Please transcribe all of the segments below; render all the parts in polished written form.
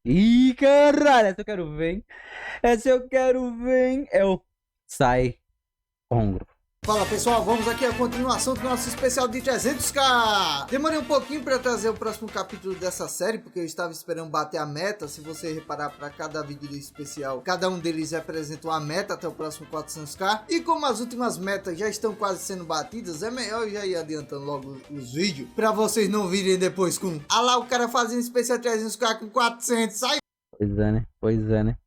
Ih, caralho, essa eu quero ver, hein? Essa eu quero ver, hein? É o Sai Congro. Fala pessoal, vamos aqui a continuação do nosso especial de 300k. Demorei um pouquinho para trazer o próximo capítulo dessa série, porque eu estava esperando bater a meta. Se você reparar, para cada vídeo de especial, cada um deles representa uma meta até o próximo 400k. E como as últimas metas já estão quase sendo batidas, é melhor eu já ir adiantando logo os vídeos, para vocês não virem depois com ah lá o cara fazendo especial 300k com 400, sai. Pois é, né? Pois é, né?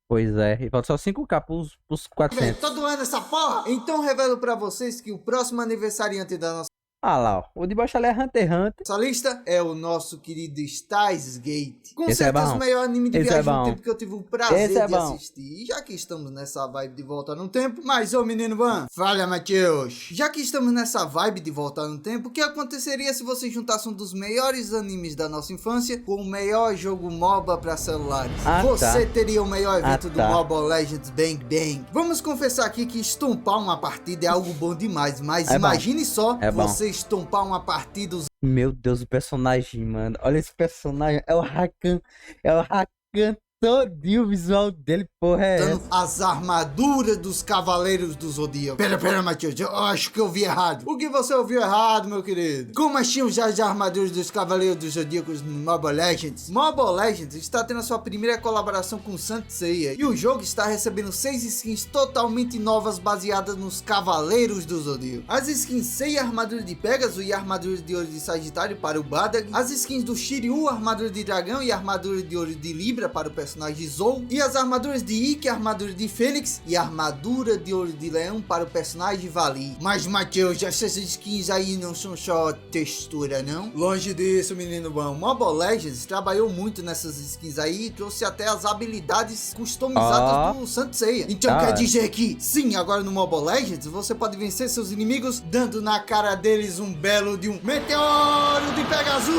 Pois é. E falta só 5k pros 400. Todo ano essa porra. Então revelo para vocês que o próximo aniversariante da nossa Ah lá, ó. O de baixo ali é Hunter x Hunter. essa lista é o nosso querido Steins Gate. Com Esse é certeza bom. o melhor anime de Esse viagem é no bom. tempo que eu tive o prazer Esse é de bom. assistir. E já que estamos nessa vibe de volta no tempo, mas ô menino Van, fala Matheus. Já que estamos nessa vibe de voltar no tempo, o que aconteceria se você juntasse um dos melhores animes da nossa infância com o melhor jogo MOBA para celulares? Você teria o melhor evento do Mobile Legends Bang Bang. Vamos confessar aqui que estompar uma partida é algo bom demais, mas imagine só você estompar uma partida. Meu Deus, o personagem, mano. Olha esse personagem. É o Rakan. É o Rakan todinho. O visual dele, porra, é essa? As armaduras dos Cavaleiros do Zodíaco. Pera, Matheus. Eu acho que eu vi errado. O que você ouviu errado, meu querido? Como tinham já as armaduras dos Cavaleiros dos Zodíacos no Mobile Legends? Mobile Legends está tendo a sua primeira colaboração com Saint Seiya. E o jogo está recebendo 6 skins totalmente novas baseadas nos Cavaleiros do Zodíaco. As skins Seiya, armadura de Pegasus e armadura de ouro de Sagitário para o Badag. As skins do Shiryu, armadura de dragão e armadura de ouro de Libra para o personagem Zou. E as armaduras de Ikki, armadura de Fênix e armadura de ouro de leão para o personagem Vali. Mas Matheus, essas skins aí não são só textura, não? Longe disso, menino bom. Mobile Legends trabalhou muito nessas skins aí e trouxe até as habilidades customizadas do Saint Seiya. Então quer dizer que, sim, agora no Mobile Legends você pode vencer seus inimigos dando na cara deles um belo de um meteoro de Pegasus!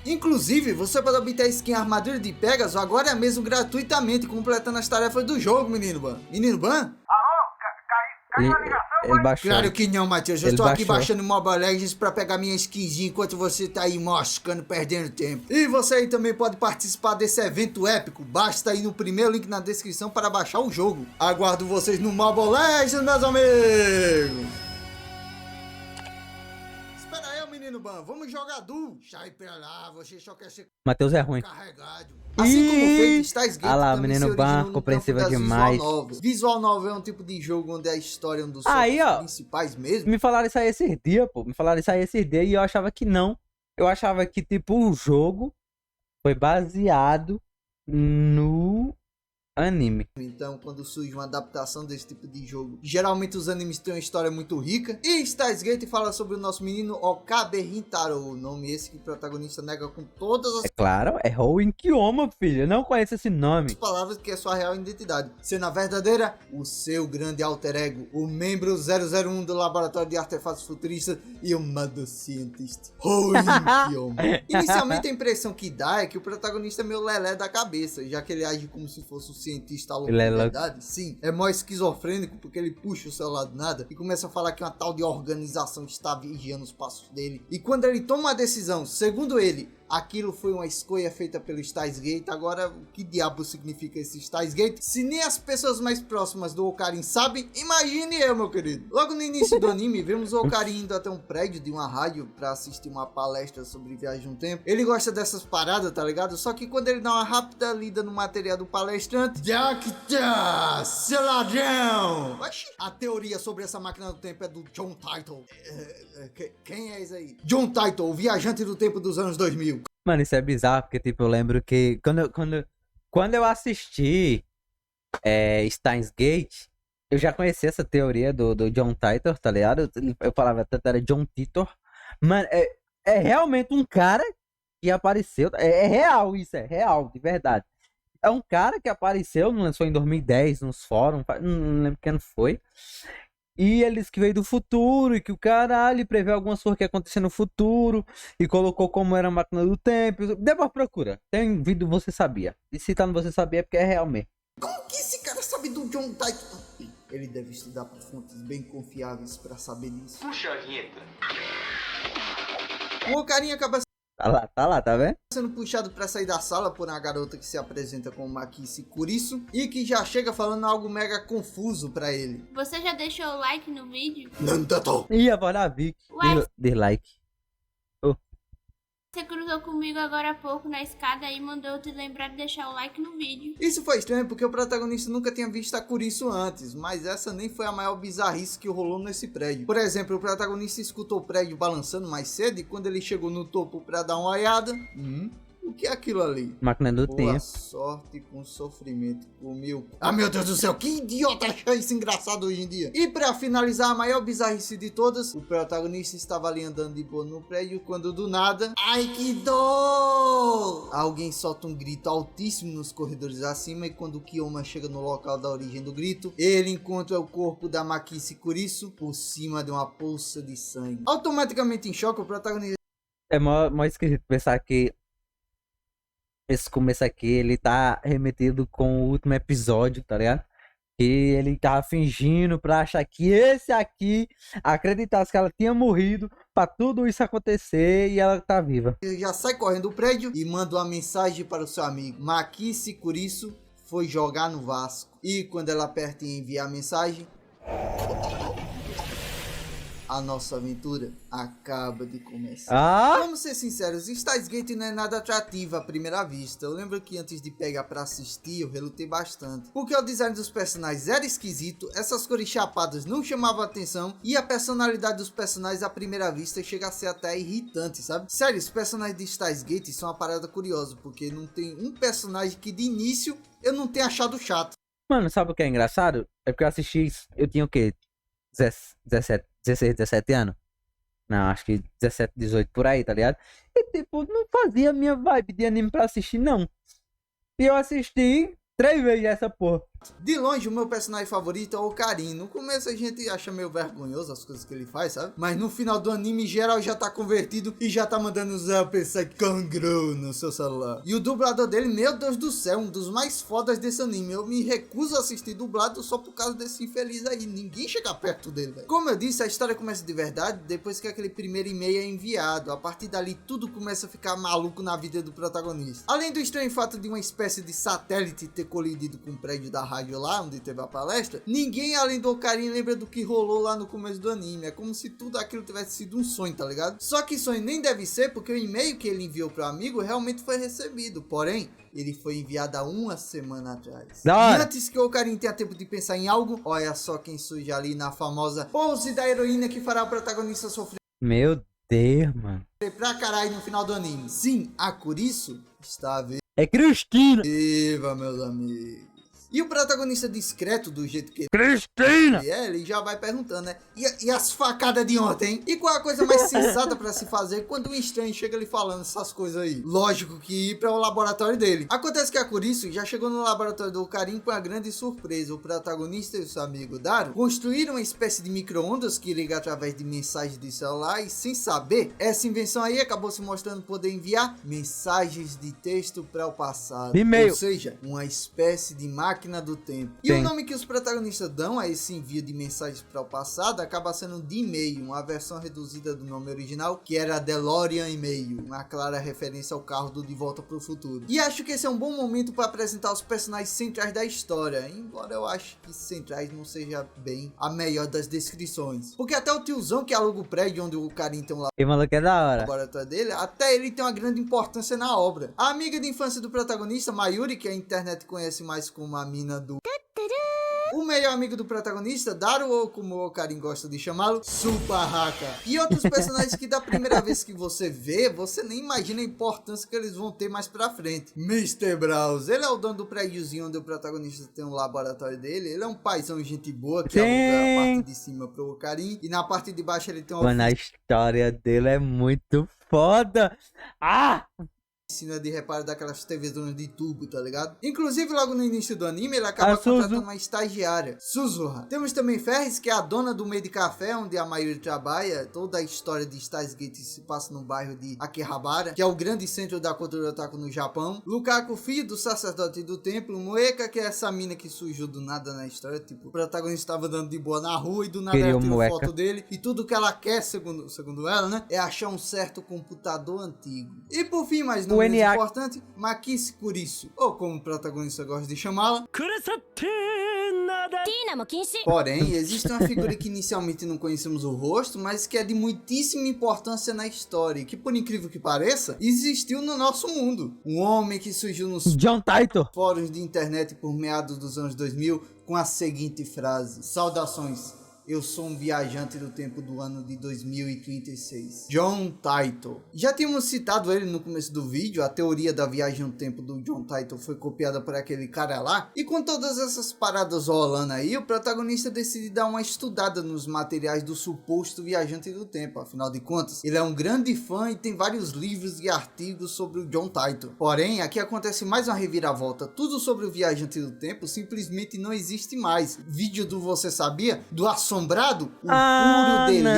Inclusive, você pode obter a skin armadura de Pegasus agora mesmo gratuitamente, completando as tarefas do jogo, menino Ban. Menino Ban? Caiu a ligação, ele baixou. Claro que não, Matheus. Eu estou aqui baixando Mobile Legends pra pegar minha skinzinha enquanto você tá aí moscando, perdendo tempo. E você aí também pode participar desse evento épico. Basta ir no primeiro link na descrição para baixar o jogo. Aguardo vocês no Mobile Legends, meus amigos. Menino Ban, vamos jogar duo. Sai pra lá, você só quer ser Matheus é ruim. Carregado. Assim como foi Steins Gate, lá, menino Ban, compreensível demais. Visual novel é um tipo de jogo onde a história é um dos principais mesmo. Me falaram isso aí esses dias, pô. Me falaram isso aí esses dias e eu achava que não. Eu achava que, tipo, o jogo foi baseado no anime. Então, quando surge uma adaptação desse tipo de jogo, geralmente os animes têm uma história muito rica. E Steins Gate fala sobre o nosso menino Okabe Rintaro, o nome esse que o protagonista nega com todas as... É claro, é Hoen Kiyoma, filho. Eu não conheço esse nome. As palavras que é sua real identidade. Sendo a verdadeira, o seu grande alter ego, o membro 001 do Laboratório de Artefatos Futuristas e o Mad Scientist, Hoen Kiyoma. Inicialmente a impressão que dá é que o protagonista é meio lelé da cabeça, já que ele age como se fosse um cientista louco de verdade. Sim, é mó esquizofrênico porque ele puxa o celular do nada e começa a falar que uma tal de organização está vigiando os passos dele. E quando ele toma uma decisão, segundo ele, aquilo foi uma escolha feita pelo Steins Gate. Agora, o que diabo significa esse Steins Gate? Se nem as pessoas mais próximas do Okarin sabem, imagine eu, meu querido. Logo no início do anime, vemos o Okarin indo até um prédio de uma rádio pra assistir uma palestra sobre viagem no tempo. Ele gosta dessas paradas, tá ligado? Só que quando ele dá uma rápida lida no material do palestrante, Jacta, seu ladrão! A teoria sobre essa máquina do tempo é do John Title. Quem é esse aí? John Title, o viajante do tempo dos anos 2000. Mano, isso é bizarro, porque, tipo, eu lembro que quando eu assisti Steins Gate, eu já conhecia essa teoria do John Titor, tá ligado? Eu falava tanto era John Titor. Mano, é realmente um cara que apareceu. É real isso, é real, de verdade. É um cara que apareceu, lançou em 2010 nos fóruns, não lembro quem foi. E eles que veio do futuro e que o caralho prevê algumas coisas que ia acontecer no futuro e colocou como era a máquina do tempo. Depois procura. Tem vídeo Você Sabia. E se tá no Você Sabia é porque é real mesmo. Como que esse cara sabe do John Titor? Ele deve estudar por fontes bem confiáveis pra saber disso. Puxa a vinheta. O Okarin acaba Tá lá, tá vendo? Sendo puxado pra sair da sala por uma garota que se apresenta como Makisi Kurisu e que já chega falando algo mega confuso pra ele. Você já deixou o like no vídeo? Nandato! Ih, a voz da Vic. Ué. Dislike. Você cruzou comigo agora há pouco na escada e mandou eu te lembrar de deixar o like no vídeo. Isso foi estranho porque o protagonista nunca tinha visto a Kurisu antes, mas essa nem foi a maior bizarrice que rolou nesse prédio. Por exemplo, o protagonista escutou o prédio balançando mais cedo e quando ele chegou no topo pra dar uma olhada... O que é aquilo ali? Máquina do Boa tempo. sorte com sofrimento por mil. Ah, meu Deus do céu, que idiota achar isso engraçado hoje em dia. E pra finalizar a maior bizarrice de todas, o protagonista estava ali andando de boa no prédio quando do nada... Ai, que dor! Alguém solta um grito altíssimo nos corredores acima e quando o Kiyoma chega no local da origem do grito, ele encontra o corpo da Makisi Kurisu por cima de uma poça de sangue. Automaticamente em choque, o protagonista... É mó esquisito pensar que esse começo aqui, ele tá remetido com o último episódio, tá ligado? Que ele tava fingindo pra achar que esse aqui acreditasse que ela tinha morrido pra tudo isso acontecer e ela tá viva. Ele já sai correndo do prédio e manda uma mensagem para o seu amigo. Makisi Kurisu foi jogar no Vasco. E quando ela aperta em enviar a mensagem... A nossa aventura acaba de começar. Ah! Vamos ser sinceros, Steins Gate não é nada atrativo à primeira vista. Eu lembro que antes de pegar pra assistir, eu relutei bastante. Porque o design dos personagens era esquisito, essas cores chapadas não chamavam atenção, e a personalidade dos personagens à primeira vista chega a ser até irritante, sabe? Sério, os personagens de Steins Gate são uma parada curiosa, porque não tem um personagem que de início eu não tenha achado chato. Mano, sabe o que é engraçado? É porque eu assisti, eu tinha o quê? 16, 17 anos? Não, acho que 17, 18 por aí, tá ligado? E tipo, não fazia minha vibe de anime pra assistir, não. E eu assisti 3 vezes essa porra. De longe, o meu personagem favorito é o Karin. No começo a gente acha meio vergonhoso as coisas que ele faz, sabe? Mas no final do anime, geral já tá convertido e já tá mandando usar o PC Kangro no seu celular. E o dublador dele, meu Deus do céu, um dos mais fodas desse anime. Eu me recuso a assistir dublado só por causa desse infeliz aí. Ninguém chega perto dele, velho. Como eu disse, a história começa de verdade depois que aquele primeiro e-mail é enviado. A partir dali, tudo começa a ficar maluco na vida do protagonista. Além do estranho fato de uma espécie de satélite ter colidido com o prédio da rádio lá, onde teve a palestra, ninguém além do Ocarina lembra do que rolou lá no começo do anime. É como se tudo aquilo tivesse sido um sonho, tá ligado? Só que sonho nem deve ser, porque o e-mail que ele enviou pro amigo realmente foi recebido. Porém, ele foi enviado há uma semana atrás. Da E hora. antes que o Ocarina tenha tempo de pensar em algo, olha só quem surge ali na famosa pose da heroína que fará o protagonista sofrer Meu Deus, mano. pra caralho no final do anime. Sim, a Kurisu está É Cristina. viva, meus amigos. E o protagonista discreto, do jeito que Cristina! ele já vai perguntando, né? E as facadas de ontem, hein? E qual a coisa mais sensata pra se fazer quando um estranho chega ali falando essas coisas aí? Lógico que ir para o laboratório dele. Acontece que a Kurisu já chegou no laboratório do Ocarina com uma grande surpresa. O protagonista e o seu amigo Daru construíram uma espécie de micro-ondas que liga através de mensagens de celular e, sem saber, essa invenção aí acabou se mostrando poder enviar mensagens de texto para o passado. E-mail. Ou seja, uma espécie de máquina do tempo. E Sim. o nome que os protagonistas dão a esse envio de mensagens para o passado acaba sendo de e-mail, uma versão reduzida do nome original, que era DeLorean e-mail, uma clara referência ao carro do De Volta para o Futuro. E acho que esse é um bom momento para apresentar os personagens centrais da história, embora eu acho que centrais não seja bem a melhor das descrições. Porque até o tiozão que aluga o prédio onde o Karin tem um E maluco é da hora. laboratório dele, até ele tem uma grande importância na obra. A amiga de infância do protagonista, Mayuri, que a internet conhece mais como a mina do... O melhor amigo do protagonista, Daru, ou como o Karin gosta de chamá-lo, Supahaka. E outros personagens que da primeira vez que você vê, você nem imagina a importância que eles vão ter mais pra frente. Mr. Braus, ele é o dono do prédiozinho onde o protagonista tem um laboratório dele. Ele é um paizão gente boa que aluga a parte de cima pro Karin. E na parte de baixo ele tem uma Mano, a história dele é muito foda. Ah! oficina de reparo daquelas TVzonas de tubo, tá ligado? Inclusive, logo no início do anime, ele acaba contratando uma estagiária, Suzuha. Temos também Ferris, que é a dona do meio de café, onde a Mayuri trabalha. Toda a história de Steins Gate se passa no bairro de Akihabara, que é o grande centro da cultura otaku no Japão. Lukaku, filho do sacerdote do templo. Moeka, que é essa mina que surgiu do nada na história. Tipo, o protagonista estava andando de boa na rua e do nada ela tirou foto dele. E tudo que ela quer, segundo ela, né, é achar um certo computador antigo. E por fim, mas não menos importante, Makise Kurisu, ou como o protagonista gosta de chamá-la. Porém, existe uma figura que inicialmente não conhecemos o rosto, mas que é de muitíssima importância na história e que, por incrível que pareça, existiu no nosso mundo. Um homem que surgiu nos fóruns de internet por meados dos anos 2000 com a seguinte frase: saudações, eu sou um viajante do tempo do ano de 2036. John Taito. Já tínhamos citado ele no começo do vídeo. A teoria da viagem no tempo do John Taito foi copiada por aquele cara lá. E com todas essas paradas rolando aí, o protagonista decide dar uma estudada nos materiais do suposto viajante do tempo. Afinal de contas, ele é um grande fã e tem vários livros e artigos sobre o John Taito. Porém, aqui acontece mais uma reviravolta. Tudo sobre o viajante do tempo simplesmente não existe mais. Vídeo do Você Sabia? Do assombrado, o puro delírio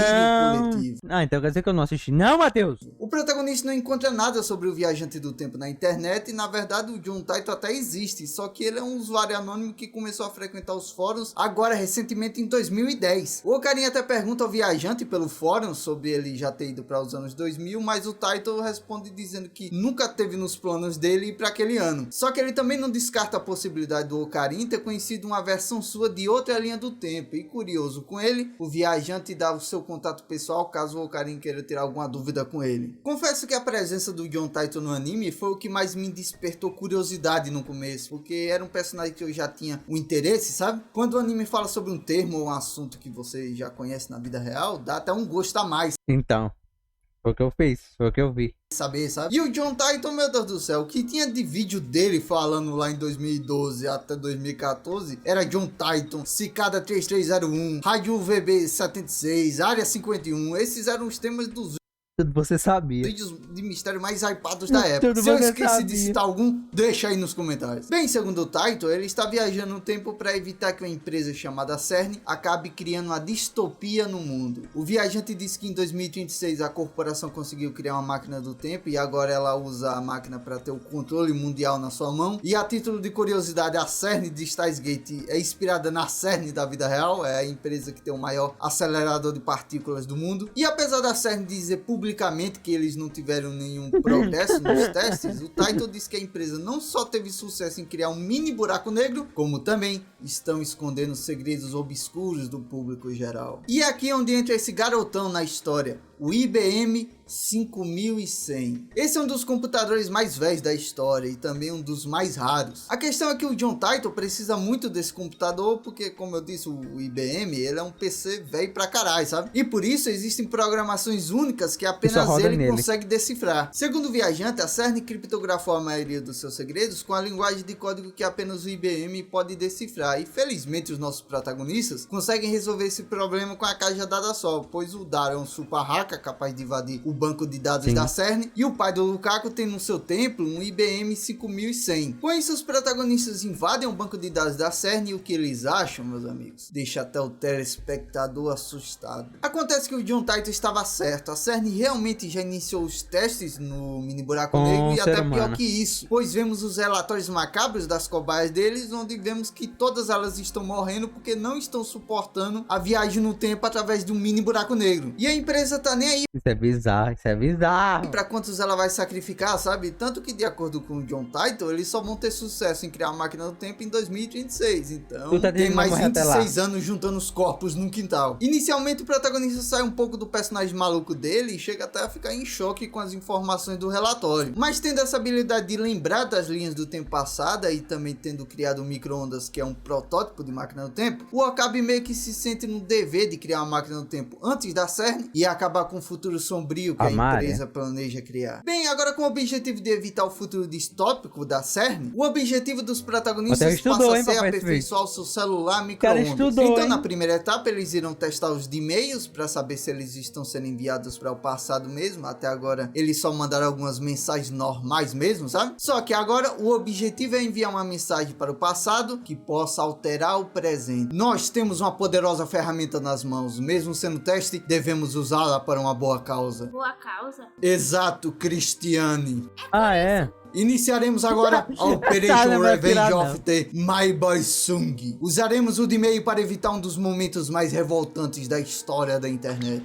coletivo. Então quer dizer que eu não assisti. Não, Matheus! O protagonista não encontra nada sobre o viajante do tempo na internet e, na verdade, o John Taito até existe, só que ele é um usuário anônimo que começou a frequentar os fóruns agora, recentemente, em 2010. O carinha até pergunta ao viajante pelo fórum sobre ele já ter ido para os anos 2000, mas o Taito responde dizendo que nunca teve nos planos dele ir para aquele ano. Só que ele também não descarta a possibilidade do Ocarin ter conhecido uma versão sua de outra linha do tempo. E curioso com ele, o viajante dá o seu contato pessoal caso o Ocarin queira ter alguma dúvida com ele. Confesso que a presença do John Taito no anime foi o que mais me despertou curiosidade no começo, porque era um personagem que eu já tinha um interesse, sabe? Quando o anime fala sobre um termo ou um assunto que você já conhece na vida real, dá até um gosto a mais. Então, foi o que eu fiz, foi o que eu vi. Saber, sabe? E o John Taito, meu Deus do céu, o que tinha de vídeo dele falando lá em 2012 até 2014 era John Taito, Cicada 3301, Rádio VB 76, Área 51, esses eram os temas dos Tudo você sabia. vídeos de mistério mais hypados da época. Se eu esqueci de citar algum, deixa aí nos comentários. Bem, segundo o Taito, ele está viajando no tempo para evitar que uma empresa chamada CERN acabe criando uma distopia no mundo. O viajante disse que em 2036 a corporação conseguiu criar uma máquina do tempo e agora ela usa a máquina para ter o controle mundial na sua mão. E a título de curiosidade, a CERN de Steins Gate é inspirada na CERN da vida real, é a empresa que tem o maior acelerador de partículas do mundo. E apesar da CERN dizer publicamente que eles não tiveram nenhum progresso nos testes, o Taito diz que a empresa não só teve sucesso em criar um mini buraco negro, como também estão escondendo segredos obscuros do público geral. E é aqui onde entra esse garotão na história, o IBM 5100. Esse é um dos computadores mais velhos da história e também um dos mais raros. A questão é que o John Taito precisa muito desse computador porque, como eu disse, o IBM ele é um PC velho pra caralho, sabe? E por isso existem programações únicas que apenas ele consegue decifrar. Segundo o viajante, a CERN criptografou a maioria dos seus segredos com a linguagem de código que apenas o IBM pode decifrar. E felizmente os nossos protagonistas conseguem resolver esse problema com a caixa dada só, pois o Dara é um super hacker capaz de invadir o banco de dados da CERN e o pai do Lukaku tem no seu templo um IBM 5100. Com isso, os protagonistas invadem o banco de dados da CERN e o que eles acham, meus amigos, deixa até o telespectador assustado. Acontece que o John Taito estava certo, a CERN realmente já iniciou os testes no mini buraco negro e até pior que isso, pois vemos os relatórios macabros das cobaias deles, onde vemos que todas elas estão morrendo porque não estão suportando a viagem no tempo através de um mini buraco negro. E a empresa tá nem aí Isso é bizarro, isso é bizarro. pra quantos ela vai sacrificar, sabe? Tanto que, de acordo com o John Taito, eles só vão ter sucesso em criar uma máquina do tempo em 2036. Então, tem mais 26 anos juntando os corpos num quintal. Inicialmente, o protagonista sai um pouco do personagem maluco dele e chega até a ficar em choque com as informações do relatório. Mas tendo essa habilidade de lembrar das linhas do tempo passada e também tendo criado o micro-ondas, que é um protótipo de máquina do tempo, o Okabe meio que se sente no dever de criar uma máquina do tempo antes da CERN e acabar com o futuro sombrio que A a Mari. empresa planeja criar. Bem, agora com o objetivo de evitar o futuro distópico da CERN, o objetivo dos protagonistas Até estudou, passa a hein, ser pra ver esse aperfeiçoar o seu celular cara micro-ondas. estudou, Então, hein? na primeira etapa, eles irão testar os e-mails para saber se eles estão sendo enviados para o passado mesmo. Até agora, eles só mandaram algumas mensagens normais mesmo, sabe? Só que agora, o objetivo é enviar uma mensagem para o passado que possa alterar o presente. Nós temos uma poderosa ferramenta nas mãos. Mesmo sendo teste, devemos usá-la para uma boa causa. Boa causa. Exato, Cristiane. Ah, é? Iniciaremos agora a Tá, Operation não vai Revenge tirar, of the My Boy Sung. Usaremos o e-mail para evitar um dos momentos mais revoltantes da história da internet.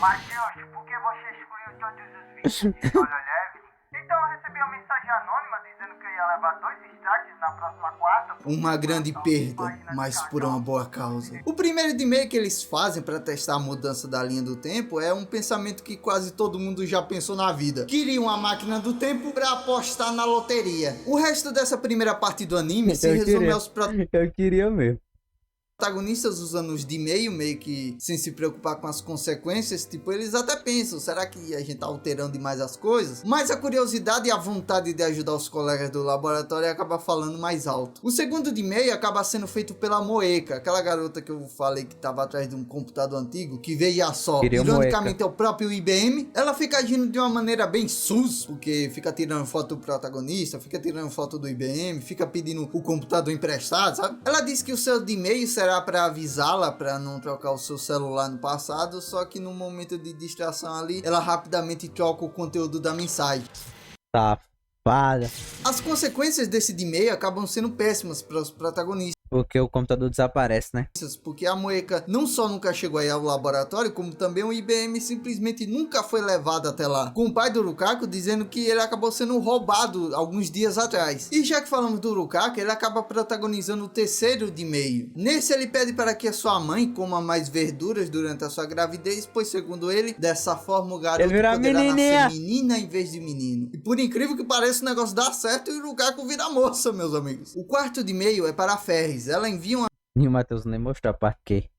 Matheus, por que você excluiu todos os vídeos de Solo Leveling? Então eu recebi uma mensagem anônima dizendo que eu ia levar 2 strikes na próxima quarta. Uma grande perda, mas por uma boa causa. O primeiro e-mail que eles fazem para testar a mudança da linha do tempo é um pensamento que quase todo mundo já pensou na vida. Queria uma máquina do tempo para apostar na loteria. O resto dessa primeira parte do anime se resume aos Eu queria mesmo. protagonistas usando os de meio que sem se preocupar com as consequências, tipo, eles até pensam, será que a gente tá alterando demais as coisas? Mas a curiosidade e a vontade de ajudar os colegas do laboratório acaba falando mais alto. O segundo de meio acaba sendo feito pela Moeka, aquela garota que eu falei que tava atrás de um computador antigo, que veja só, Queria ironicamente é o próprio IBM. Ela fica agindo de uma maneira bem sus, porque fica tirando foto do protagonista, fica tirando foto do IBM, fica pedindo o computador emprestado, sabe? Ela disse que o seu de meio será para avisá-la para não trocar o seu celular no passado, só que no momento de distração ali, ela rapidamente troca o conteúdo da mensagem. Safada. As consequências desse de meio acabam sendo péssimas para os protagonistas, Porque o computador desaparece, né? porque a Moeka não só nunca chegou aí ao laboratório, como também o IBM simplesmente nunca foi levado até lá. Com o pai do Rukaku dizendo que ele acabou sendo roubado alguns dias atrás. E já que falamos do Rukaku, ele acaba protagonizando o terceiro de meio. Nesse ele pede para que a sua mãe coma mais verduras durante a sua gravidez, pois segundo ele, dessa forma o garoto Ele vira poderá menininha. nascer menina em vez de menino. E por incrível que pareça, o negócio dá certo e o Rukaku vira moça, meus amigos. O quarto de meio é para a Ferris. Ela envia uma E o Matheus nem mostrou pra quê.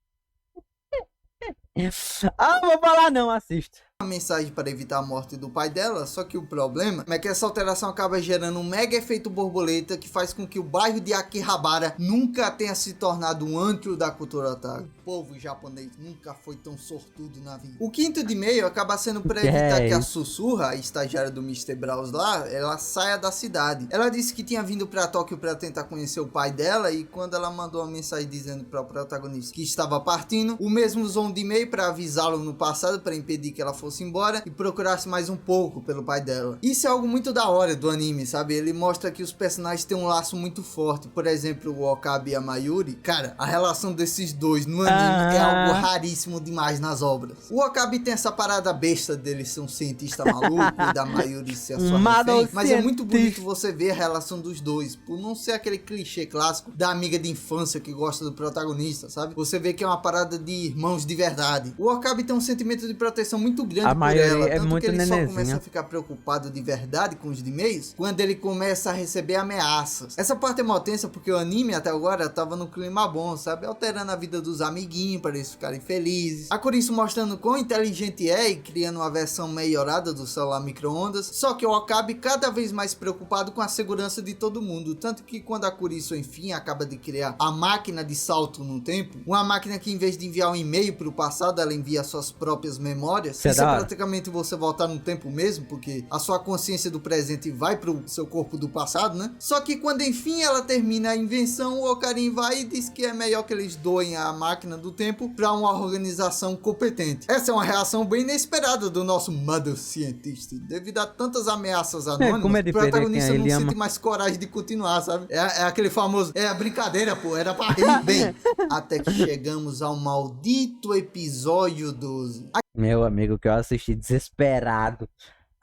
Ah, vou falar não, assista. mensagem para evitar a morte do pai dela, só que o problema é que essa alteração acaba gerando um mega efeito borboleta que faz com que o bairro de Akihabara nunca tenha se tornado um antro da cultura otaku. O povo japonês nunca foi tão sortudo na vida. O quinto de meio acaba sendo para evitar que a Sussurra, a estagiária do Mr. Braus lá, ela saia da cidade. Ela disse que tinha vindo para Tóquio para tentar conhecer o pai dela, e quando ela mandou uma mensagem dizendo para o protagonista que estava partindo, o mesmo usou um de meio para avisá-lo no passado para impedir que ela fosse embora e procurasse mais um pouco pelo pai dela. Isso é algo muito da hora do anime, sabe? Ele mostra que os personagens têm um laço muito forte. Por exemplo, o Okabe e a Mayuri. Cara, a relação desses dois no anime é algo raríssimo demais nas obras. O Okabe tem essa parada besta dele ser um cientista maluco e da Mayuri ser a sua refém, mas é muito bonito você ver a relação dos dois, por não ser aquele clichê clássico da amiga de infância que gosta do protagonista, sabe? Você vê que é uma parada de irmãos de verdade. O Okabe tem um sentimento de proteção muito grande por ela, é tanto muito que ele nenezinha. só começa a ficar preocupado de verdade com os de-mails quando ele começa a receber ameaças. Essa parte é mó tensa porque o anime até agora tava no clima bom, sabe? Alterando a vida dos amiguinhos para eles ficarem felizes. A Kurisu mostrando quão inteligente é e criando uma versão melhorada do celular micro-ondas. Só que o Okabe cada vez mais preocupado com a segurança de todo mundo, tanto que quando a Kurisu enfim acaba de criar a máquina de salto no tempo, uma máquina que em vez de enviar um e-mail para o passado, ela envia suas próprias memórias. Isso é praticamente você voltar no tempo mesmo, porque a sua consciência do presente vai pro seu corpo do passado, né? Só que quando enfim ela termina a invenção, o Okarin vai e diz que é melhor que eles doem a máquina do tempo para uma organização competente. Essa é uma reação bem inesperada do nosso mother cientista. Devido a tantas ameaças anônimas, o protagonista não sente mais coragem de continuar, sabe? É aquele famoso, é a brincadeira, pô, era pra rir. Bem, até que chegamos ao maldito episódio 12. Meu amigo, que eu assisti desesperado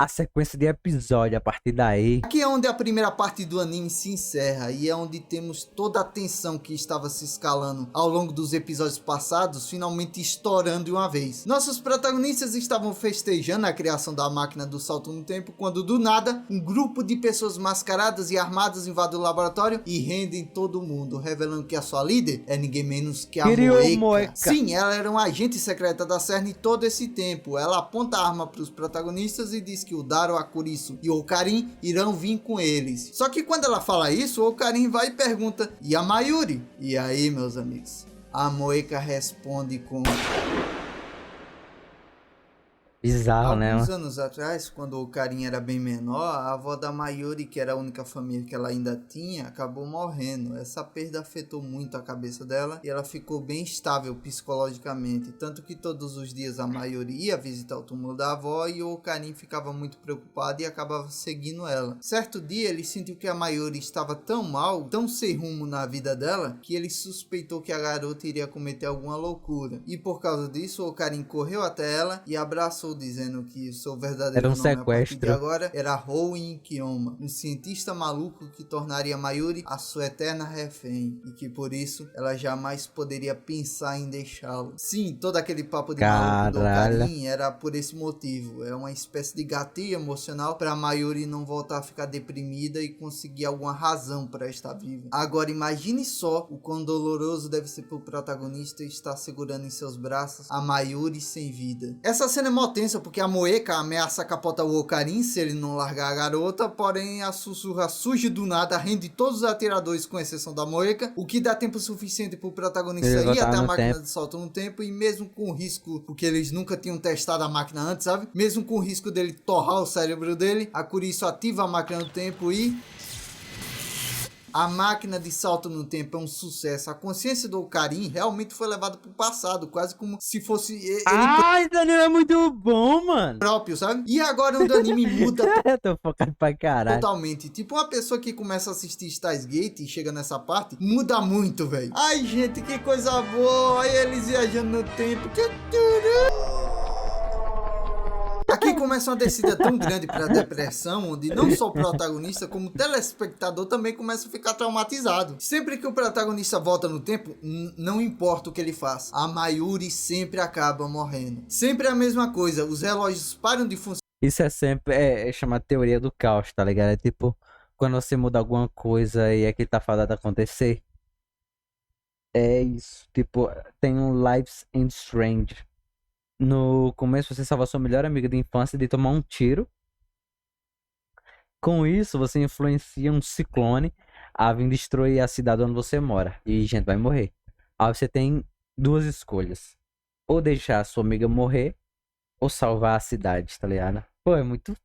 a sequência de episódio a partir daí. Aqui é onde a primeira parte do anime se encerra e é onde temos toda a tensão que estava se escalando ao longo dos episódios passados finalmente estourando de uma vez. Nossos protagonistas estavam festejando a criação da máquina do salto no tempo quando do nada um grupo de pessoas mascaradas e armadas invade o laboratório e rendem todo mundo, revelando que a sua líder é ninguém menos que a Kiryu Moeka. Sim, ela era uma agente secreta da CERN todo esse tempo. Ela aponta a arma para os protagonistas e diz que o Daro, a Kurisu e o Okarin irão vir com eles. Só que quando ela fala isso, o Okarin vai e pergunta: e a Mayuri? E aí, meus amigos? A Moeka responde com: Bizarro, né? alguns anos atrás, quando o Karin era bem menor, a avó da Mayuri, que era a única família que ela ainda tinha, acabou morrendo. Essa perda afetou muito a cabeça dela e ela ficou bem estável psicologicamente. Tanto que todos os dias a Mayuri ia visitar o túmulo da avó e o Karin ficava muito preocupado e acabava seguindo ela. Certo dia, ele sentiu que a Mayuri estava tão mal, tão sem rumo na vida dela, que ele suspeitou que a garota iria cometer alguma loucura. E por causa disso, o Karin correu até ela e abraçou, dizendo que seu verdadeiro Era um nome a partir de sequestro. agora era Hoen Kiyoma, um cientista maluco que tornaria Mayuri a sua eterna refém e que por isso ela jamais poderia pensar em deixá-lo. Sim, todo aquele papo de maluco do Caralho. Karin era por esse motivo. É uma espécie de gatilho emocional para Mayuri não voltar a ficar deprimida e conseguir alguma razão para estar viva. Agora imagine só o quão doloroso deve ser pro protagonista estar segurando em seus braços a Mayuri sem vida. Essa cena é mó tensa porque a Moeka ameaça capotar o Okarin se ele não largar a garota, porém a sussurra surge do nada, rende todos os atiradores com exceção da Moeka, o que dá tempo suficiente pro protagonista Ele ir voltar até a no máquina tempo. de salto no tempo e mesmo com o risco, porque eles nunca tinham testado a máquina antes, sabe? Mesmo com o risco dele torrar o cérebro dele, a Kurisu ativa a máquina do tempo e... a máquina de salto no tempo é um sucesso. A consciência do Okarin realmente foi levada pro passado, quase como se fosse ele Esse anime é muito bom, mano. próprio, sabe? E agora o anime muda Eu tô focado pra caralho. totalmente. Tipo, uma pessoa que começa a assistir Steins Gate e chega nessa parte, muda muito, velho. Ai, gente, que coisa boa. Aí eles viajando no tempo. Aqui começa uma descida tão grande pra depressão, onde não só o protagonista, como o telespectador também começa a ficar traumatizado. Sempre que o protagonista volta no tempo, não importa o que ele faz, a Mayuri sempre acaba morrendo. Sempre a mesma coisa, os relógios param de funcionar. Isso é sempre é chamado teoria do caos, tá ligado? É tipo, quando você muda alguma coisa e aquilo tá fadado a acontecer. É isso. Tipo, tem um Lives and Strange. No começo você salva sua melhor amiga de infância de tomar um tiro. Com isso, você influencia um ciclone a vir destruir a cidade onde você mora. E gente vai morrer. Aí você tem duas escolhas. Ou deixar a sua amiga morrer, ou salvar a cidade, tá ligado? Pô, é muito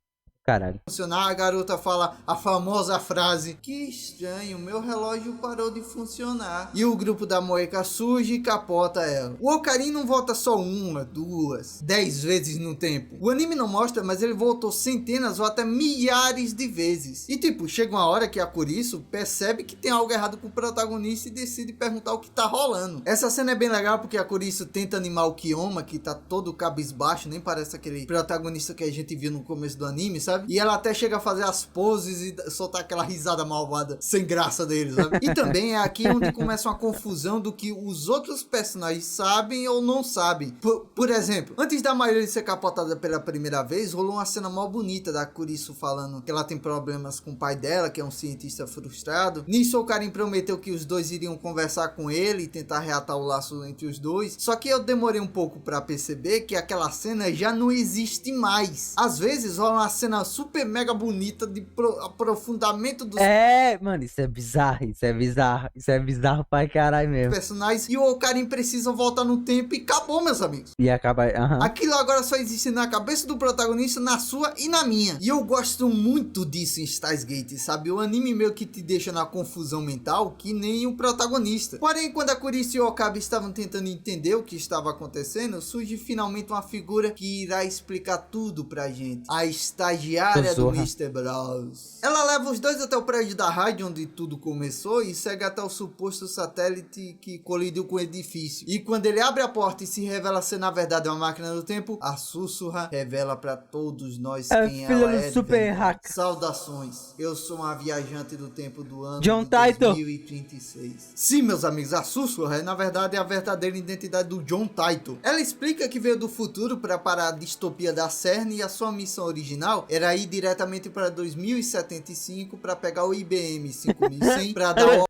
caralho. A garota fala a famosa frase: que estranho, meu relógio parou de funcionar. E o grupo da Moeka surge e capota ela. O Okarin não volta só uma, duas, 10 vezes no tempo. O anime não mostra, mas ele voltou centenas ou até milhares de vezes. E tipo, chega uma hora que a Kurisu percebe que tem algo errado com o protagonista e decide perguntar o que tá rolando. Essa cena é bem legal porque a Kurisu tenta animar o Kiyoma, que tá todo cabisbaixo, nem parece aquele protagonista que a gente viu no começo do anime, sabe? E ela até chega a fazer as poses e soltar aquela risada malvada sem graça deles, sabe? E também é aqui onde começa uma confusão do que os outros personagens sabem ou não sabem. Por exemplo, antes da Mayuri ser capotada pela primeira vez, rolou uma cena mó bonita da Kurisu falando que ela tem problemas com o pai dela, que é um cientista frustrado. Nisso o Karin prometeu que os dois iriam conversar com ele e tentar reatar o laço entre os dois. Só que eu demorei um pouco pra perceber que aquela cena já não existe mais. Às vezes rola uma cena super mega bonita de aprofundamento dos Mano, isso é bizarro, isso é bizarro. Isso é bizarro pra caralho mesmo. personagens e o Okarin precisa voltar no tempo e acabou, meus amigos. E acaba. Aquilo agora só existe na cabeça do protagonista, na sua e na minha. E eu gosto muito disso em Steins Gate, sabe? O anime meio que te deixa na confusão mental, que nem o protagonista. Porém, quando a Kurisu e o Okabe estavam tentando entender o que estava acontecendo, surge finalmente uma figura que irá explicar tudo pra gente. A Stage estagiária do Zorra. Mr. Bros. Ela leva os dois até o prédio da rádio onde tudo começou e segue até o suposto satélite que colidiu com o edifício. E quando ele abre a porta e se revela ser na verdade uma máquina do tempo, a Sussurra revela pra todos nós É quem filha ela do é. super de verdade. hacker. Saudações, eu sou uma viajante do tempo do ano John de Titor. 2036. Sim, meus amigos, a Sussurra é na verdade a verdadeira identidade do John Titor. Ela explica que veio do futuro para parar a distopia da CERN e a sua missão original era ir diretamente para 2075 para pegar o IBM 5100 para dar o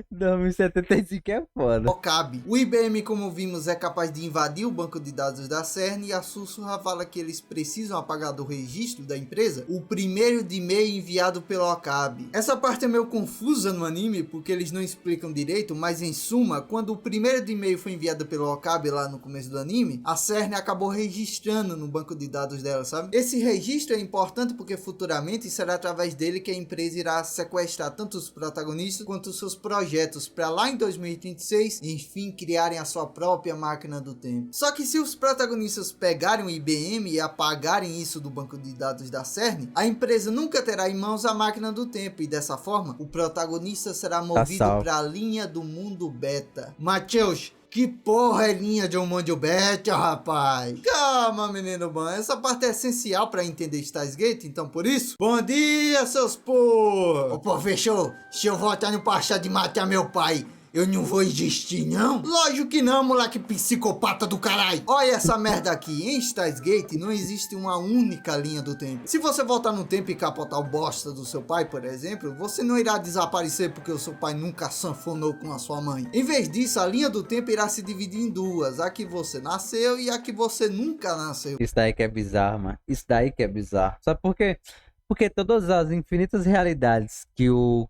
2075 é foda. OCAB. O IBM, como vimos, é capaz de invadir o banco de dados da CERN e a Sussurra fala que eles precisam apagar do registro da empresa o primeiro de e-mail enviado pelo OCAB. Essa parte é meio confusa no anime porque eles não explicam direito, mas em suma, quando o primeiro de e-mail foi enviado pelo OCAB lá no começo do anime, a CERN acabou registrando no banco de dados dela, sabe? Esse registro é importante porque futuramente será através dele que a empresa irá sequestrar tanto os protagonistas quanto os seus projetos para lá em 2036, enfim, criarem a sua própria máquina do tempo. Só que se os protagonistas pegarem o IBM e apagarem isso do banco de dados da CERN, a empresa nunca terá em mãos a máquina do tempo e dessa forma, o protagonista será movido salvo. para a linha do mundo beta. Mateus, que porra é linha de um mundo beta, rapaz? Calma, menino bom. Essa parte é essencial pra entender Steins Gate, então por isso... Bom dia, seus porra! Ô, pô, fechou? Se eu voltar no passado de matar meu pai, eu não vou existir, não? Lógico que não, moleque psicopata do caralho. Olha essa merda aqui. Em Steins Gate não existe uma única linha do tempo. Se você voltar no tempo e capotar o bosta do seu pai, por exemplo, você não irá desaparecer porque o seu pai nunca sanfonou com a sua mãe. Em vez disso, a linha do tempo irá se dividir em duas. A que você nasceu e a que você nunca nasceu. Isso daí que é bizarro, mano. Isso daí que é bizarro. Sabe por quê? Porque todas as infinitas realidades que o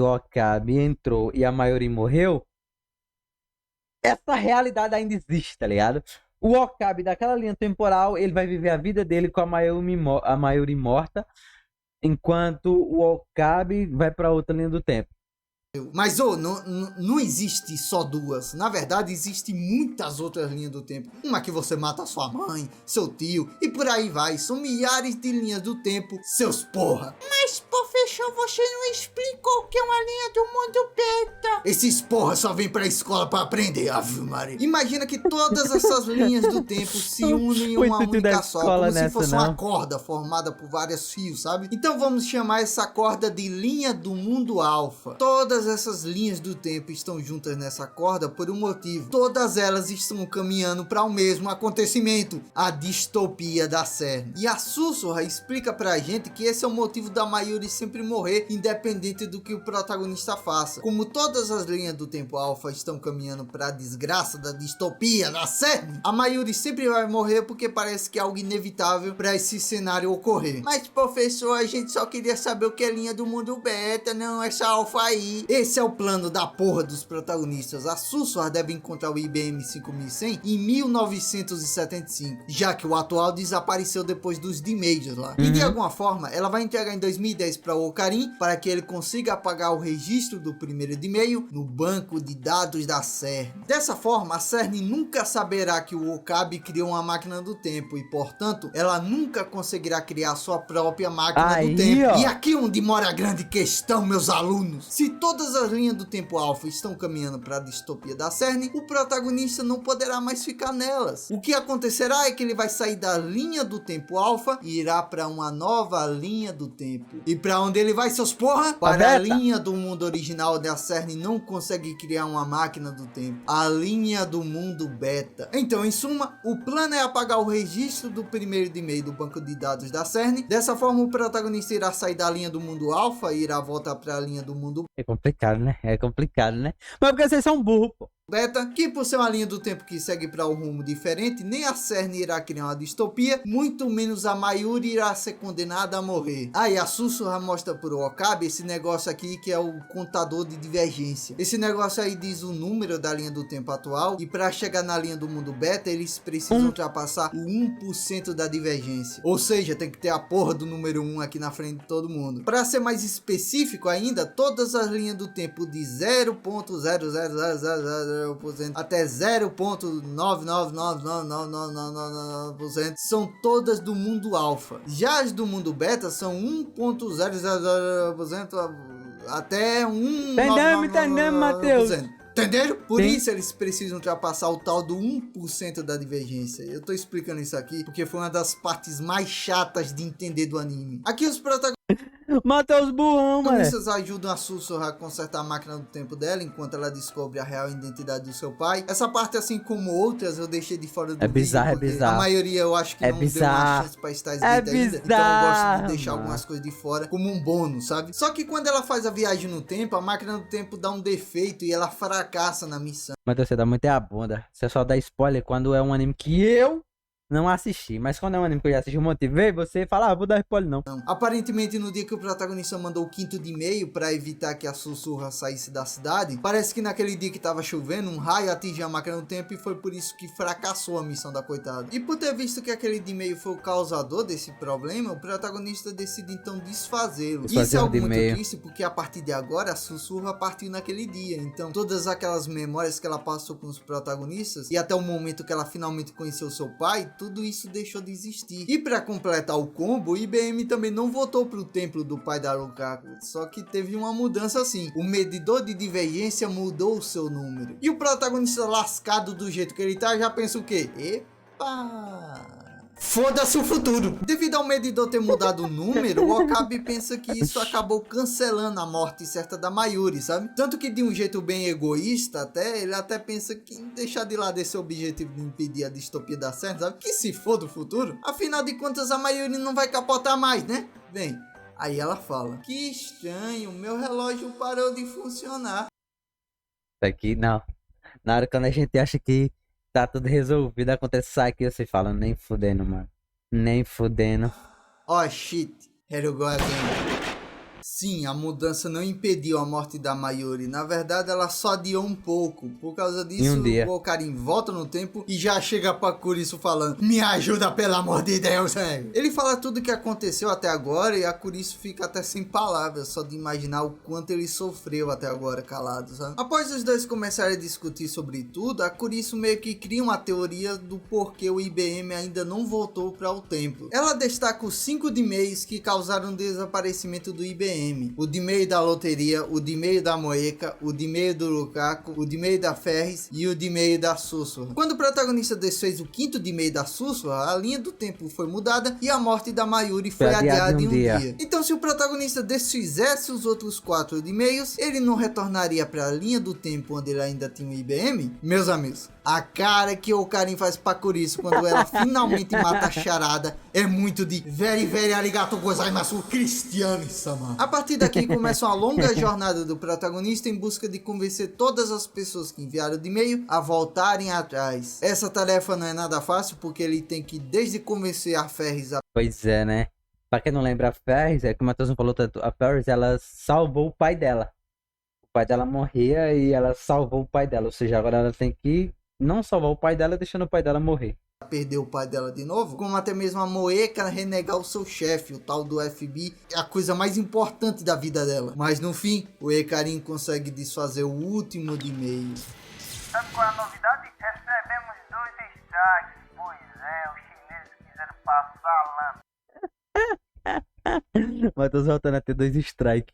Okabe entrou e a Mayuri morreu, essa realidade ainda existe, tá ligado? O Okabe daquela linha temporal, ele vai viver a vida dele com a Mayuri morta, enquanto o Okabe vai pra outra linha do tempo. Mas não existe só duas. Na verdade, existem muitas outras linhas do tempo. Uma que você mata sua mãe, seu tio e por aí vai. São milhares de linhas do tempo, seus porra. Mas, professor, você não explicou o que é uma linha do mundo beta. Esses porra só vêm pra escola pra aprender, Ave Maria. Imagina que todas essas linhas do tempo se unem em O uma intuito da única só, escola como se nessa, fosse não. uma corda formada por vários fios, sabe? Então vamos chamar essa corda de linha do mundo alfa. Todas essas linhas do tempo estão juntas nessa corda por um motivo. Todas elas estão caminhando para o mesmo acontecimento, a distopia da CERN. E a Sussurra explica pra gente que esse é o motivo da Mayuri sempre morrer, independente do que o protagonista faça. Como todas as linhas do tempo alfa estão caminhando para a desgraça da distopia da CERN, a Mayuri sempre vai morrer porque parece que é algo inevitável para esse cenário ocorrer. Mas, professor, a gente só queria saber o que é linha do mundo beta, não essa alfa aí. Esse é o plano da porra dos protagonistas. A Sussurra deve encontrar o IBM 5100 em 1975, já que o atual desapareceu depois dos D-Majors lá. E de alguma forma, ela vai entregar em 2010 para o Okarin para que ele consiga apagar o registro do primeiro e-mail no banco de dados da CERN. Dessa forma, a CERN nunca saberá que o Okabe criou uma máquina do tempo e, portanto, ela nunca conseguirá criar sua própria máquina Aí, do tempo. ó. E aqui onde mora a grande questão, meus alunos. Se todas as linhas do tempo alfa estão caminhando para a distopia da CERN, o protagonista não poderá mais ficar nelas. O que acontecerá é que ele vai sair da linha do tempo alfa e irá para uma nova linha do tempo. E para onde ele vai, seus porra? Para a beta. linha do mundo original da CERN não consegue criar uma máquina do tempo. A linha do mundo beta. Então, em suma, o plano é apagar o registro do primeiro e-mail do banco de dados da CERN. Dessa forma, o protagonista irá sair da linha do mundo alfa e irá voltar para a linha do mundo É complicado, né? É complicado, né? Mas porque vocês são burros, pô. beta, que por ser uma linha do tempo que segue para um rumo diferente, nem a CERN irá criar uma distopia, muito menos a Mayuri irá ser condenada a morrer. Aí a Sussurra mostra pro Okabe esse negócio aqui que é o contador de divergência. Esse negócio aí diz o número da linha do tempo atual e para chegar na linha do mundo beta eles precisam ultrapassar o 1% da divergência. Ou seja, tem que ter a porra do número 1 aqui na frente de todo mundo. Para ser mais específico ainda, todas as linhas do tempo de 0.00000 0,00% até 0,9999999% são todas do mundo alfa. Já as do mundo beta são 1,000% até 1. Entendemos, Matheus. Entenderam? Por Sim. isso eles precisam ultrapassar o tal do 1% da divergência. Eu tô explicando isso aqui porque foi uma das partes mais chatas de entender do anime. Aqui os protagonistas Matheus burrão, mano. ajudam a Sussurra a consertar a máquina do tempo dela enquanto ela descobre a real identidade do seu pai. Essa parte, assim como outras, eu deixei de fora do vídeo, bizarro, é porque bizarro. A maioria eu acho que É não bizarro. deu uma chance pra estar É ainda. Então eu gosto de bizarro, deixar mano. algumas coisas de fora como um bônus, sabe? Só que quando ela faz a viagem no tempo, a máquina do tempo dá um defeito e ela fracassa na missão. Matheus, você dá muito é a bunda. Você só dá spoiler quando é um anime que eu não assisti. Mas quando é um anime que eu já assisti um monte de vezes, você fala, vou dar spoiler não. Aparentemente, no dia que o protagonista mandou o quinto de e-mail pra evitar que a Sussurra saísse da cidade, parece que naquele dia que tava chovendo, um raio atingiu a máquina do tempo e foi por isso que fracassou a missão da coitada. E por ter visto que aquele de e-mail foi o causador desse problema, o protagonista decide então desfazê-lo. Isso é Desfazer o algo de muito e-mail. triste porque a partir de agora a Sussurra partiu naquele dia. Então todas aquelas memórias que ela passou com os protagonistas e até o momento que ela finalmente conheceu seu pai, tudo isso deixou de existir. E para completar o combo, o IBM também não voltou pro templo do pai da Lukaku, só que teve uma mudança assim. O medidor de divergência mudou o seu número. E o protagonista lascado do jeito que ele tá já pensa o quê? Epa! Foda-se o futuro! Devido ao medidor ter mudado o número, o Okabe pensa que isso acabou cancelando a morte certa da Mayuri, sabe? Tanto que de um jeito bem egoísta até, ele até pensa que deixar de lado esse objetivo de impedir a distopia da certa, sabe? Que se for do futuro. Afinal de contas, a Mayuri não vai capotar mais, né? Bem, aí ela fala, que estranho, meu relógio parou de funcionar. Isso aqui, não. Na hora quando a gente acha que tá tudo resolvido, acontece isso aqui, você fala, nem fudendo, mano. Nem fudendo. Oh shit, here you go again. Sim, a mudança não impediu a morte da Mayuri. Na verdade, ela só adiou um pouco. Por causa Em disso, um dia. o Okarin volta no tempo e já chega pra Kurisu falando: me ajuda, pelo amor de Deus, velho. Ele fala tudo o que aconteceu até agora e a Kurisu fica até sem palavras, só de imaginar o quanto ele sofreu até agora calado, sabe? Após os dois começarem a discutir sobre tudo, a Kurisu meio que cria uma teoria do porquê o IBM ainda não voltou para o templo. Ela destaca os 5 de-mails que causaram o desaparecimento do IBM. O de-mail da loteria, o de-mail da Moeka, o de-mail do Lukaku, o de-mail da Ferris e o de-mail da Sussurra. Quando o protagonista desfez o quinto de-mail da Sussurra, a linha do tempo foi mudada e a morte da Mayuri foi adiada em um dia. Então, se o protagonista desfizesse os outros 4 de-mails, ele não retornaria para a linha do tempo onde ele ainda tinha o IBM? Meus amigos, a cara que o Okarin faz pra Kurisu quando ela finalmente mata a charada é muito de very arigato gozaimasu Cristiane-sama. A partir daqui começa uma longa jornada do protagonista em busca de convencer todas as pessoas que enviaram de e-mail a voltarem atrás. Essa tarefa não é nada fácil porque ele tem que desde convencer a Ferris a... Pois é, né? Pra quem não lembra, a Ferris, é que o Matheus não falou tanto, a Ferris, ela salvou o pai dela. O pai dela morria e ela salvou o pai dela. Ou seja, agora ela tem que não salvar o pai dela, deixando o pai dela morrer. Perder o pai dela de novo, como até mesmo a Moeka renegar o seu chefe, o tal do FB, é a coisa mais importante da vida dela. Mas no fim, o Ekarin consegue desfazer o último de e-mail. Sabe qual é a novidade? Recebemos 2 strikes. Pois é, os chineses quiseram passar a lâmpada Matheus voltando a ter 2 strikes.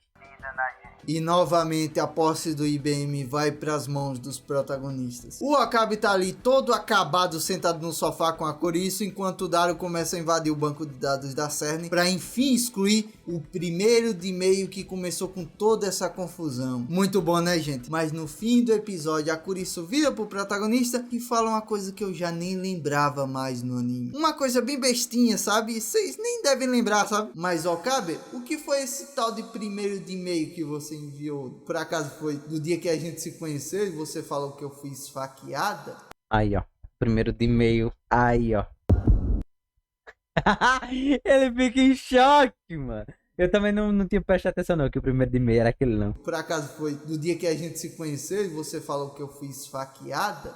na gente. E novamente a posse do IBM vai para as mãos dos protagonistas. O Okabe tá ali todo acabado sentado no sofá com a Kurisu, enquanto o Daru começa a invadir o banco de dados da CERN para enfim excluir o primeiro de e-mail que começou com toda essa confusão. Muito bom, né, gente? Mas no fim do episódio a Kurisu vira pro protagonista e fala uma coisa que eu já nem lembrava mais no anime. Uma coisa bem bestinha, sabe? Vocês nem devem lembrar, sabe? Mas Okabe, o que foi esse tal de primeiro de e-mail que você enviou? Por acaso foi no dia que a gente se conheceu e você falou que eu fui esfaqueada? Aí, ó. Primeiro de e-mail. Aí, ó. Ele fica em choque, mano. Eu também não tinha prestado atenção, não, que o primeiro de e-mail era aquele, não. Por acaso foi no dia que a gente se conheceu e você falou que eu fui esfaqueada?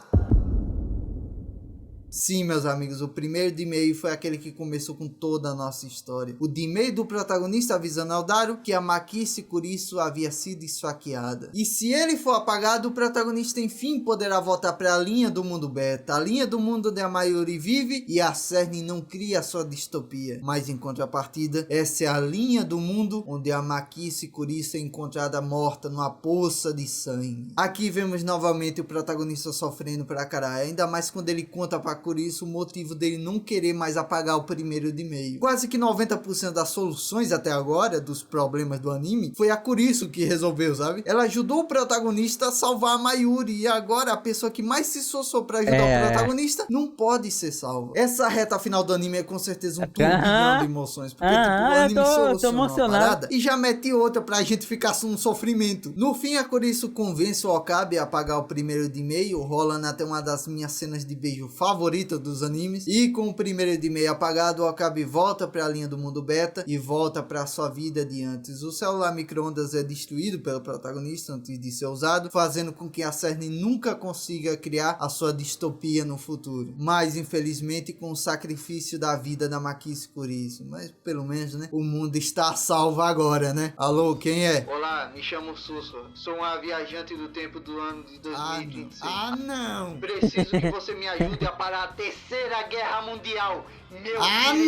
Sim, meus amigos, o primeiro Dimei foi aquele que começou com toda a nossa história. O Dimei do protagonista avisando ao Daru que a Makice Kurisu havia sido esfaqueada. E se ele for apagado, o protagonista enfim poderá voltar para a linha do mundo beta, a linha do mundo onde a Mayuri vive e a Cerny não cria sua distopia. Mas em contrapartida, essa é a linha do mundo onde a Makice Kurisu é encontrada morta numa poça de sangue. Aqui vemos novamente o protagonista sofrendo pra caralho, ainda mais quando ele conta pra Kurisu o motivo dele não querer mais apagar o primeiro Dimei. Quase que 90% das soluções até agora dos problemas do anime foi a Kurisu que resolveu, sabe? Ela ajudou o protagonista a salvar a Mayuri e agora a pessoa que mais se esforçou pra ajudar o protagonista não pode ser salva. Essa reta final do anime é com certeza um turbilhão de emoções, porque tipo, o anime soluciona uma parada e já mete outra pra gente ficar um sofrimento. No fim, a Kurisu convence o Okabe a apagar o primeiro Dimei, rolando até uma das minhas cenas de beijo favoritas dos animes. E com o primeiro Dimei apagado, o Okabe volta para a linha do mundo beta e volta para sua vida de antes. O celular micro-ondas é destruído pelo protagonista antes de ser usado, fazendo com que a Cerny nunca consiga criar a sua distopia no futuro. Mas infelizmente com o sacrifício da vida da Makice Kurisu. Mas pelo menos, né, o mundo está salvo agora, né? Alô, quem é? Olá, me chamo Susua. Sou uma viajante do tempo do ano de 2026. Não! Preciso que você me ajude a parar a Terceira Guerra Mundial. Meu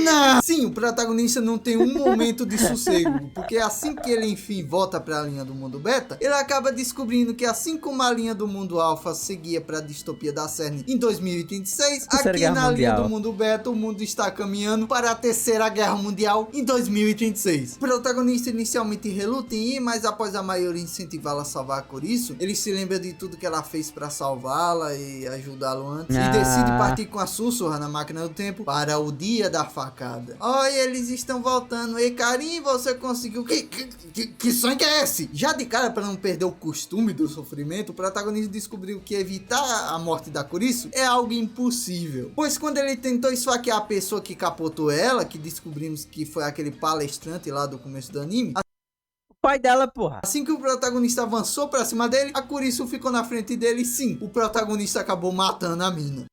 Não! Sim, o protagonista não tem um momento de sossego, porque assim que ele enfim volta para a linha do mundo beta, ele acaba descobrindo que assim como a linha do mundo alfa seguia para a distopia da Cerny em 2026, aqui na linha do mundo beta o mundo está caminhando para a Terceira Guerra Mundial em 2026. O protagonista inicialmente reluta em ir, mas após a maioria incentivá-la a salvar a Kurisu, ele se lembra de tudo que ela fez para salvá-la e ajudá-lo antes, e decide partir com a Sussurra na máquina do tempo para o dia da facada. Olha, eles estão voltando. Ei, Karin, você conseguiu. Que sangue é esse? Já de cara, para não perder o costume do sofrimento, o protagonista descobriu que evitar a morte da Kurisu é algo impossível. Pois quando ele tentou esfaquear a pessoa que capotou ela, que descobrimos que foi aquele palestrante lá do começo do anime, O pai dela, porra. assim que o protagonista avançou pra cima dele, a Kurisu ficou na frente dele e sim, o protagonista acabou matando a mina.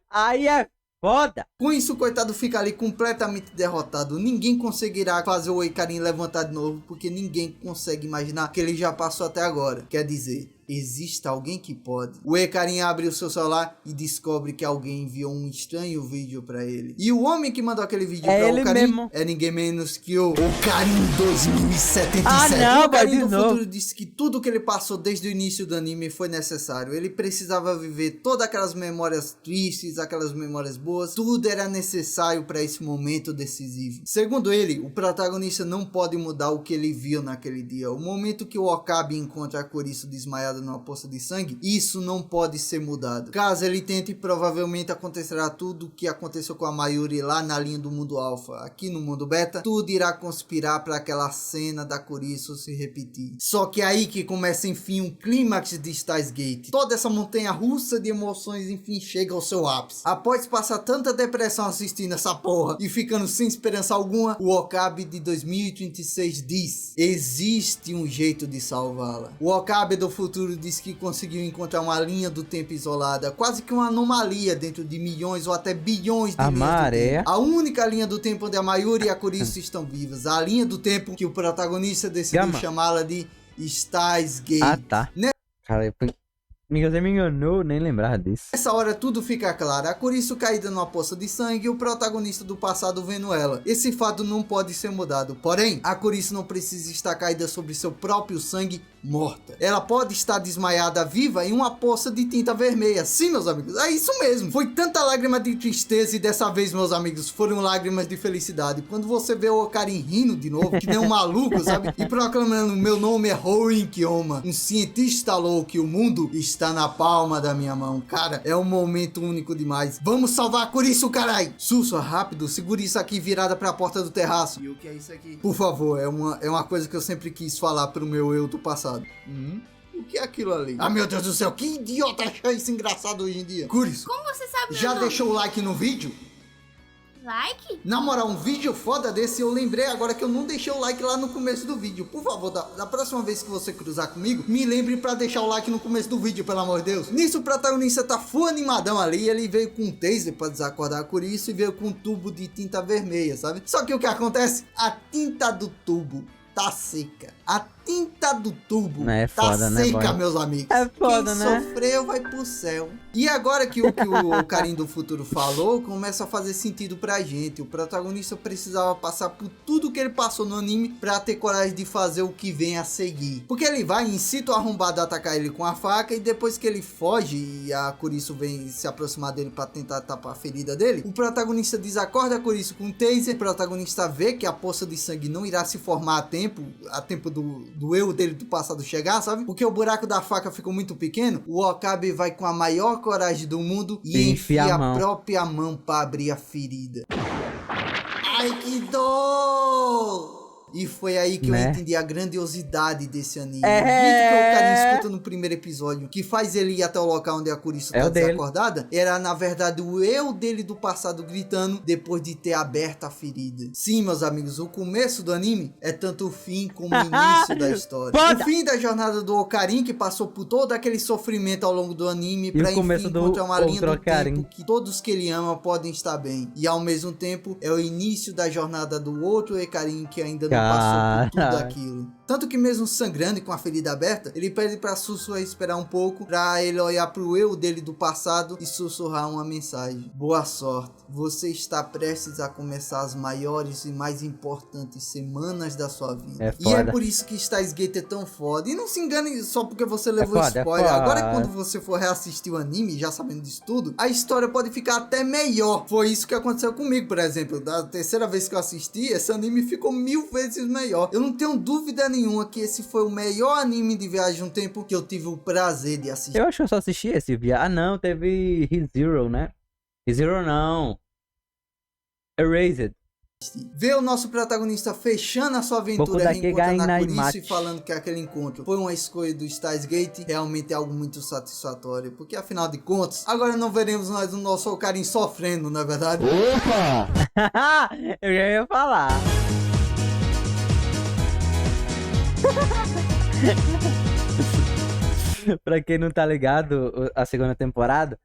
Aí é foda. Com isso, o coitado fica ali completamente derrotado. Ninguém conseguirá fazer o Ikarin levantar de novo, porque ninguém consegue imaginar que ele já passou até agora. Quer dizer, existe alguém que pode. O Ikarin abre o seu celular e descobre que alguém enviou um estranho vídeo pra ele. E o homem que mandou aquele vídeo pra ele Ikarin mesmo. é ninguém menos que o Ikarin 2077. Ah, não, o Ikarin vai de do novo. futuro disse que tudo que ele passou desde o início do anime foi necessário. Ele precisava viver todas aquelas memórias tristes, aquelas memórias boas. Tudo era necessário para esse momento decisivo. Segundo ele, o protagonista não pode mudar o que ele viu naquele dia. O momento que o Okabe encontra a Kurisu desmaiada numa poça de sangue, isso não pode ser mudado. Caso ele tente, provavelmente acontecerá tudo o que aconteceu com a Mayuri lá na linha do mundo alfa. Aqui no mundo beta, tudo irá conspirar para aquela cena da Kurisu se repetir. Só que é aí que começa enfim um clímax de Steins Gate. Toda essa montanha russa de emoções enfim chega ao seu ápice. Após passar tanta depressão assistindo essa porra e ficando sem esperança alguma, o Okabe de 2036 diz: existe um jeito de salvá-la. O Okabe do futuro diz que conseguiu encontrar uma linha do tempo isolada, quase que uma anomalia dentro de milhões ou até bilhões de A linhas do maré. tempo. A única linha do tempo onde a Mayuri e a Kurisu estão vivas. A linha do tempo que o protagonista decidiu Gama. chamá-la de Steins Gate. Ah, tá. Cara, você me enganou, nem lembrava disso. Nessa hora tudo fica claro. A Kurisu caída numa poça de sangue e o protagonista do passado vendo ela. Esse fato não pode ser mudado. Porém, a Kurisu não precisa estar caída sobre seu próprio sangue morta. Ela pode estar desmaiada viva em uma poça de tinta vermelha. Sim, meus amigos, é isso mesmo. Foi tanta lágrima de tristeza e dessa vez, meus amigos, foram lágrimas de felicidade. Quando você vê o Okarin rindo de novo, que nem um maluco, sabe? E proclamando: meu nome é Hoen Kyoma, um cientista louco que o mundo está na palma da minha mão. Cara, é um momento único demais. Vamos salvar a Kurisu, carai! Sussurra, rápido, segure isso aqui virada pra porta do terraço. E o que é isso aqui? Por favor, é uma coisa que eu sempre quis falar pro meu eu do passado. O que é aquilo ali? Ah, meu Deus do céu, que idiota achou isso engraçado hoje em dia. Kurisu, Como você sabe meu já nome? deixou o like no vídeo? Like? Na moral, um vídeo foda desse, eu lembrei agora que eu não deixei o like lá no começo do vídeo. Por favor, da próxima vez que você cruzar comigo, me lembre pra deixar o like no começo do vídeo, pelo amor de Deus. Nisso, o protagonista tá full animadão ali, ele veio com um taser pra desacordar a Kurisu e veio com um tubo de tinta vermelha, sabe? Só que o que acontece? A tinta do tubo tá seca. A tinta do tubo É tá foda, né, seca, boy? meus amigos. É foda, Quem né? sofreu vai pro céu. E agora que o Carinho do Futuro falou, começa a fazer sentido pra gente. O protagonista precisava passar por tudo que ele passou no anime pra ter coragem de fazer o que vem a seguir. Porque ele vai, incita o arrombado a atacar ele com a faca, e depois que ele foge e a Kurisu vem se aproximar dele pra tentar tapar a ferida dele, o protagonista desacorda a Kurisu com um taser. O protagonista vê que a poça de sangue não irá se formar a tempo do eu dele do passado chegar, sabe? Porque o buraco da faca ficou muito pequeno. O Okabe vai com a maior coragem do mundo e enfia a própria mão pra abrir a ferida. Ai, que dor! E foi aí que eu entendi a grandiosidade desse anime. O grito que o Carinho escuta no primeiro episódio, que faz ele ir até o local onde a Kurisu tá desacordada, era na verdade o eu dele do passado gritando depois de ter aberto a ferida. Sim, meus amigos, o começo do anime é tanto o fim como o início da história. O fim da jornada do Okarin, que passou por todo aquele sofrimento ao longo do anime, pra enfim encontrar uma linha do tempo que todos que ele ama podem estar bem. E ao mesmo tempo é o início da jornada do outro Ekarin que ainda não passou por tudo aquilo. Tanto que mesmo sangrando e com a ferida aberta, ele pede pra Sussurra esperar um pouco, pra ele olhar pro eu dele do passado e sussurrar uma mensagem. Boa sorte, você está prestes a começar as maiores e mais importantes semanas da sua vida. E é por isso que Steins Gate é tão foda. E não se engane só porque você levou spoiler. Agora quando você for reassistir o anime, já sabendo disso tudo, a história pode ficar até melhor. Foi isso que aconteceu comigo, por exemplo. Da terceira vez que eu assisti, esse anime ficou 1000 vezes melhor. Eu não tenho dúvida nenhuma que esse foi o melhor anime de viagem no tempo que eu tive o prazer de assistir. Eu acho que eu só assisti esse Ah, não, teve ReZero, né? ReZero não. Erased. Ver o nosso protagonista fechando a sua aventura, reencontrando a Kurisu e falando que aquele encontro foi uma escolha do Steins Gate, realmente é algo muito satisfatório, porque afinal de contas, agora não veremos mais o nosso Okarin sofrendo, não é verdade? Opa! Eu já ia falar. Pra quem não tá ligado, a segunda temporada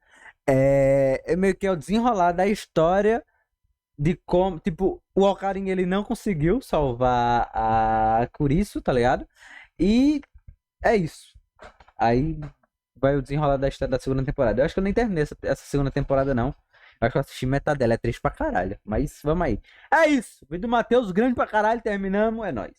é meio que o desenrolar da história de como, tipo, o Okarin ele não conseguiu salvar a Kurisu, tá ligado? E é isso. Aí vai o desenrolar da história da segunda temporada. Eu acho que eu nem terminei essa segunda temporada, não. Eu acho que eu assisti metade dela, é triste pra caralho. Mas vamos aí. É isso. Vídeo do Matheus, grande pra caralho, terminamos, é nóis.